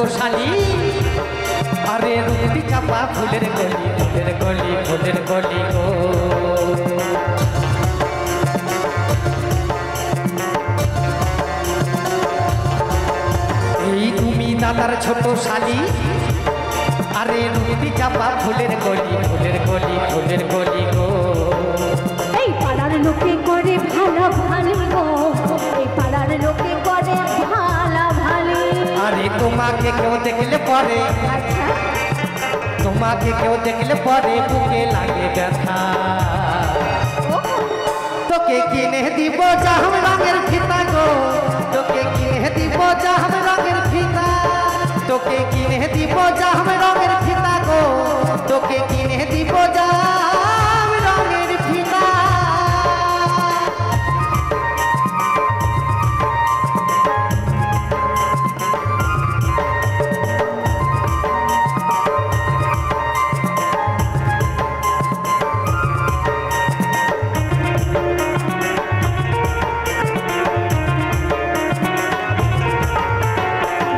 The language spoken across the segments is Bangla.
শালি আরে রুটি চাপা ফুলের গলি ফুলের গলি ফুলের গলি গো এই তুমি দাদার ছোট শালি আরে রুটি চাপা ফুলের গলি ফুলের গলি ফুলের গলি গো এই পাড়ার লোকে করে ভালো ভালো গো এই পাড়ার লোকে করে ভালো ভালো আরে তোমাকে কেউ দেখলে পরে আচ্ছা তোমাকে কেউ দেখলে পরে বুকে লাগে ব্যথা তোকে কিনে দিব জাম রঙের ফিতা গো তোকে কিনে দিব জাম রঙের ফিতা তোকে কিনে দিব জাম রঙের ফিতা গো তোকে কিনে দিব জাম রঙের ফিতা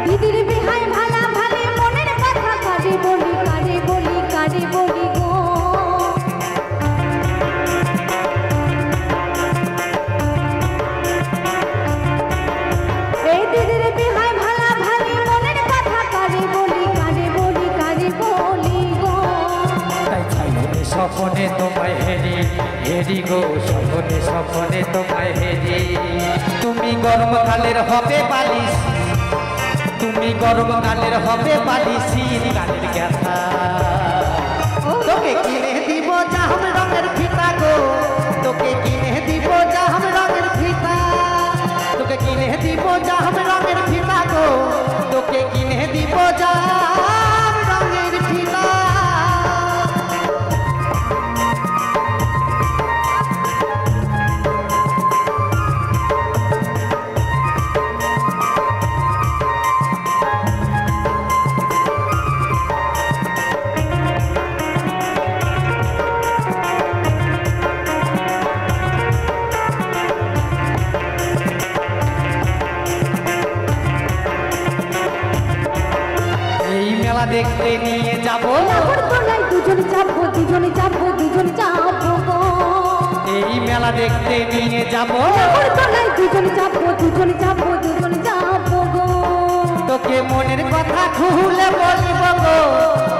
দিদির বিহাই ভালা ভালে মনের কথা কারে বলি কারে বলি কারে বলি গো এই দিদির বিহাই ভালা ভালে মনের কথা কারে বলি কারে বলি কারে বলি গো তাই চাইলে স্বপনে তোমায় হেরি হেরি গো স্বপনে স্বপনে তোমায় হেরি তুমি গরমকালের হবে বালিশ তুমি গরমকালের হবে বালিশ শীতকালের ব্যথা তোকে কিনে দিব জাম রঙের ফিতা গো তোকে কিনে দিব জাম রঙের ফিতা তোকে কিনে দিব জাম রঙের ফিতা গো তোকে কিনে দিব জাম রঙের ফিতা এই মেলা দেখতে নিয়ে যাবো নাগরদোলায় দুজন যাবো দুজন যাবো দুজন যাবো গো এই মেলা দেখতে নিয়ে যাবো নাগরদোলায় দুজন যাবো দুজন যাবো দুজন যাবো গো তোকে মনের কথা খুলে বলিব গো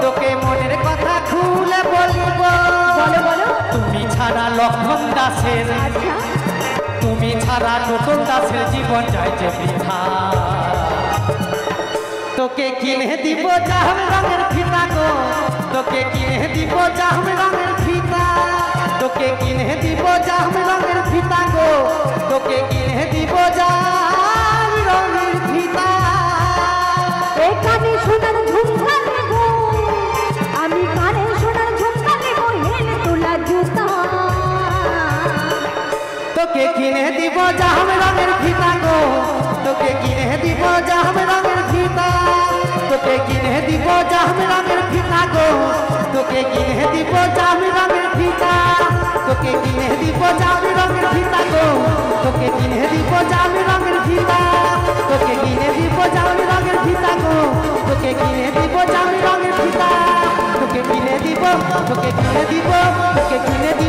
তোকে মনের কথা খুলে বলিব বলো বলো তুমি ছাড়া লক্ষণ দাসের আচ্ছা তুমি ছাড়া নতুন দাসের জীবন যায় যে বৃথা তোকে কিনে দিব জাম রঙের ফিতা গো তোকে কিনে দিব জাম রঙের ফিতা তোকে কিনে দিব জাম রঙের ফিতা গো তোকে কিনে দিব জাম রঙের ফিতা এই কানে সোনার ঝুমকা নেবো আমি কানে সোনার ঝুমকা নেবো হেলে তোলা জুতা তোকে কিনে দিব জাম রঙের ফিতা গো তোকে কিনে দিব জাম রঙের ফিতা তোকে কিনে দিব জাম রঙের ফিতা গো তোকে কিনে দিব জাম রঙের ফিতা তোকে কিনে দিব জাম রঙের ফিতা গো তোকে কিনে দিব জাম রঙের ফিতা তোকে কিনে দিব জাম রঙের ফিতা গো তোকে কিনে দিব জাম রঙের ফিতা তোকে কিনে দিব তোকে কিনে দিব তোকে কিনে দিব